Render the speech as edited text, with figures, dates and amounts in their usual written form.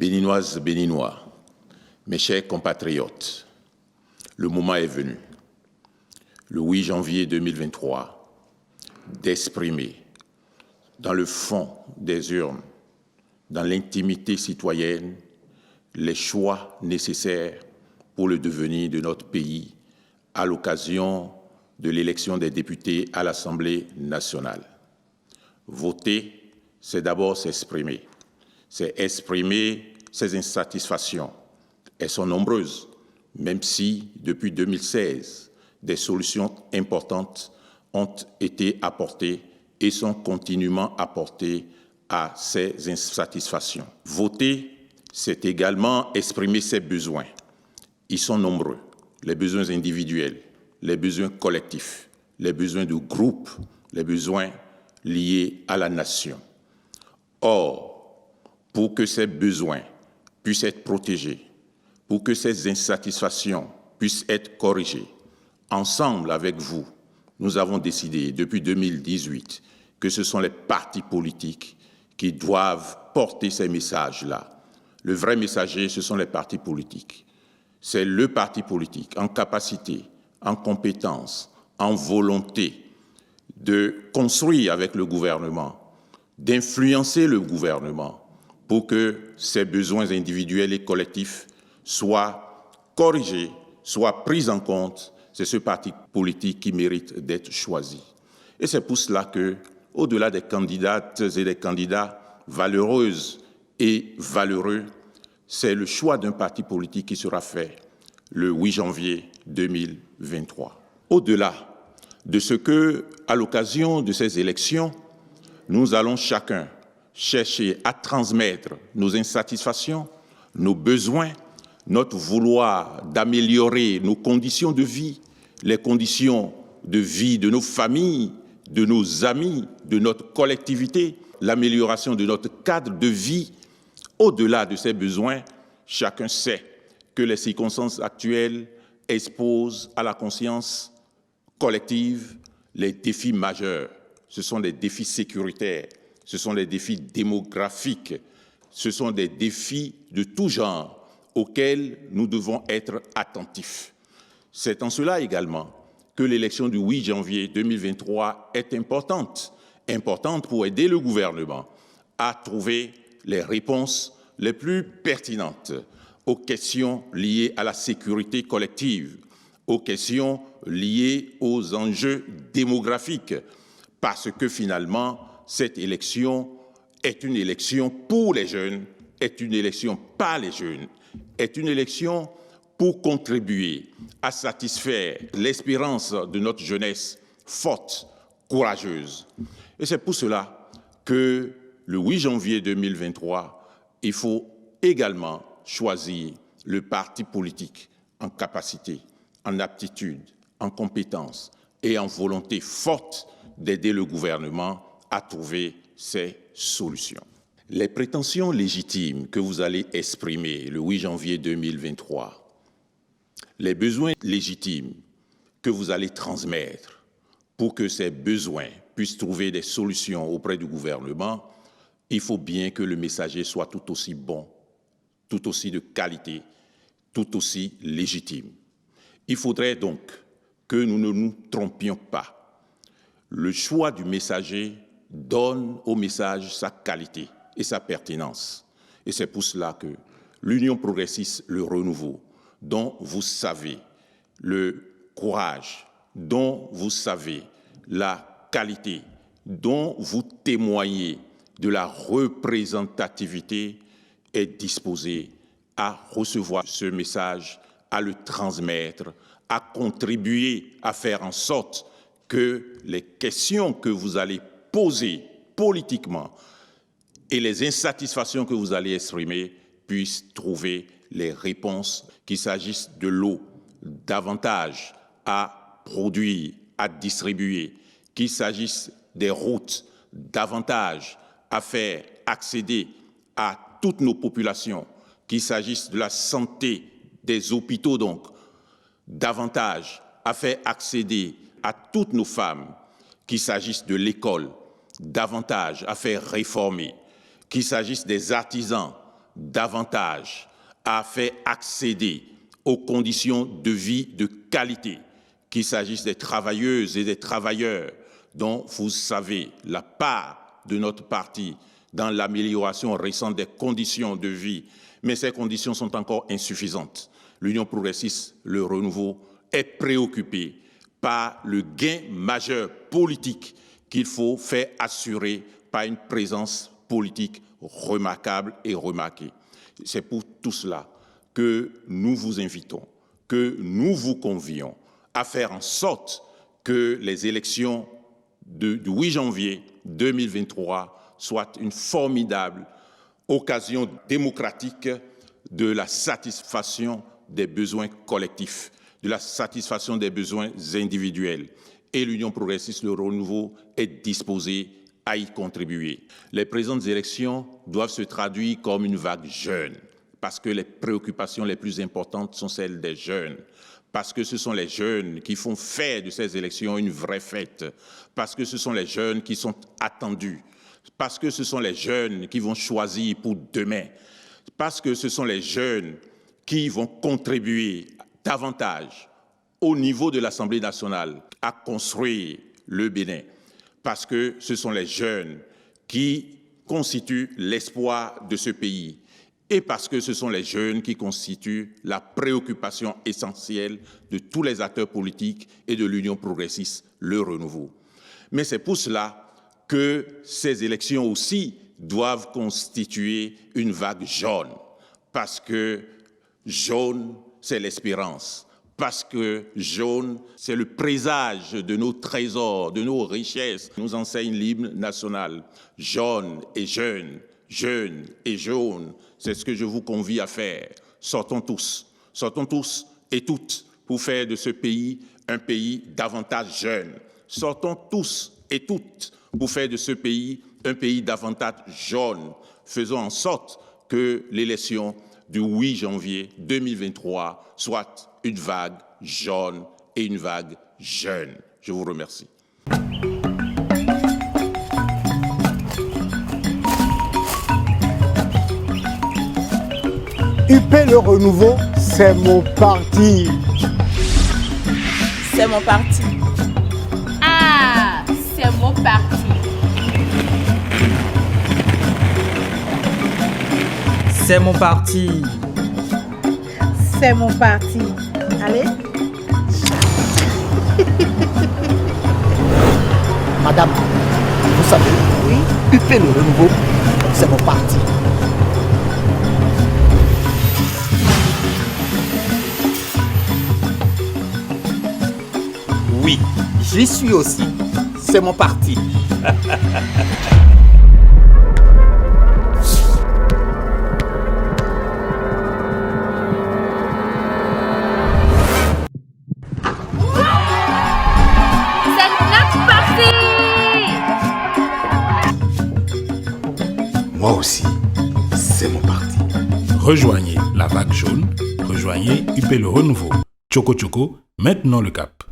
Béninoises, Béninois, mes chers compatriotes, le moment est venu, le 8 janvier 2023, d'exprimer dans le fond des urnes, dans l'intimité citoyenne, les choix nécessaires pour le devenir de notre pays à l'occasion de l'élection des députés à l'Assemblée nationale. Voter, c'est d'abord s'exprimer. C'est exprimer ses insatisfactions. Elles sont nombreuses, même si, depuis 2016, des solutions importantes ont été apportées et sont continuellement apportées à ces insatisfactions. Voter, c'est également exprimer ses besoins. Ils sont nombreux, les besoins individuels, les besoins collectifs, les besoins de groupe, les besoins liés à la nation. Or, pour que ces besoins puissent être protégés, pour que ces insatisfactions puissent être corrigées, ensemble avec vous, nous avons décidé depuis 2018 que ce sont les partis politiques qui doivent porter ces messages-là. Le vrai messager, ce sont les partis politiques. C'est le parti politique en capacité, en compétence, en volonté de construire avec le gouvernement, d'influencer le gouvernement pour que ces besoins individuels et collectifs soient corrigés, soient pris en compte. C'est ce parti politique qui mérite d'être choisi. Et c'est pour cela que, au-delà des candidates et des candidats valeureuses et valeureux, c'est le choix d'un parti politique qui sera fait le 8 janvier 2023. Au-delà de ce que, à l'occasion de ces élections, nous allons chacun chercher à transmettre nos insatisfactions, nos besoins, notre vouloir d'améliorer nos conditions de vie, les conditions de vie de nos familles, de nos amis, de notre collectivité, l'amélioration de notre cadre de vie. Au-delà de ces besoins, chacun sait que les circonstances actuelles exposent à la conscience collective les défis majeurs. Ce sont des défis sécuritaires, ce sont des défis démographiques, ce sont des défis de tout genre auxquels nous devons être attentifs. C'est en cela également que l'élection du 8 janvier 2023 est importante pour aider le gouvernement à trouver les réponses les plus pertinentes aux questions liées à la sécurité collective, aux questions liées aux enjeux démographiques, parce que finalement, cette élection est une élection pour les jeunes, est une élection par les jeunes, est une élection pour contribuer à satisfaire l'espérance de notre jeunesse forte, courageuse. Et c'est pour cela que le 8 janvier 2023, il faut également choisir le parti politique en capacité, en aptitude, en compétence et en volonté forte d'aider le gouvernement à trouver ces solutions. Les prétentions légitimes que vous allez exprimer le 8 janvier 2023, les besoins légitimes que vous allez transmettre pour que ces besoins puissent trouver des solutions auprès du gouvernement, il faut bien que le messager soit tout aussi bon, tout aussi de qualité, tout aussi légitime. Il faudrait donc que nous ne nous trompions pas. Le choix du messager donne au message sa qualité et sa pertinence. Et c'est pour cela que l'Union progressiste, le renouveau, dont vous savez le courage, dont vous savez la qualité, dont vous témoignez de la représentativité, est disposé à recevoir ce message, à le transmettre, à contribuer à faire en sorte que les questions que vous allez poser politiquement et les insatisfactions que vous allez exprimer puissent trouver les réponses, qu'il s'agisse de l'eau, davantage à produire, à distribuer, qu'il s'agisse des routes, davantage à faire accéder à toutes nos populations, qu'il s'agisse de la santé, des hôpitaux donc, davantage à faire accéder à toutes nos femmes, qu'il s'agisse de l'école, davantage à faire réformer, qu'il s'agisse des artisans, davantage à faire accéder aux conditions de vie de qualité, qu'il s'agisse des travailleuses et des travailleurs, dont vous savez la part de notre parti dans l'amélioration récente des conditions de vie, mais ces conditions sont encore insuffisantes. L'Union progressiste, le renouveau, est préoccupée par le gain majeur politique qu'il faut faire assurer par une présence politique remarquable et remarquée. C'est pour tout cela que nous vous invitons, que nous vous convions à faire en sorte que les élections du 8 janvier 2023 soient une formidable occasion démocratique de la satisfaction des besoins collectifs, de la satisfaction des besoins individuels. Et l'Union progressiste, le renouveau, est disposée à y contribuer. Les présentes élections doivent se traduire comme une vague jeune, parce que les préoccupations les plus importantes sont celles des jeunes, parce que ce sont les jeunes qui font faire de ces élections une vraie fête, parce que ce sont les jeunes qui sont attendus, parce que ce sont les jeunes qui vont choisir pour demain, parce que ce sont les jeunes qui vont contribuer davantage au niveau de l'Assemblée nationale à construire le Bénin, parce que ce sont les jeunes qui constituent l'espoir de ce pays et parce que ce sont les jeunes qui constituent la préoccupation essentielle de tous les acteurs politiques et de l'Union progressiste, le renouveau. Mais c'est pour cela que ces élections aussi doivent constituer une vague jaune, parce que jaune, c'est l'espérance. Parce que jaune, c'est le présage de nos trésors, de nos richesses, nous enseigne l'hymne national. Jaune et jeune, jeune et jaune, c'est ce que je vous convie à faire. Sortons tous et toutes pour faire de ce pays un pays davantage jeune. Sortons tous et toutes pour faire de ce pays un pays davantage jaune. Faisons en sorte que l'élection du 8 janvier 2023 soit une vague jaune et une vague jeune. Je vous remercie. UP Le Renouveau, c'est mon parti. C'est mon parti. Ah, c'est mon parti. C'est mon parti. C'est mon parti. Allez. Madame, vous savez, oui, UP Le Renouveau, c'est mon parti. Oui, j'y suis aussi. C'est mon parti. Moi aussi, c'est mon parti. Rejoignez la vague jaune, rejoignez UP Le Renouveau. Choco Choco, maintenant le cap.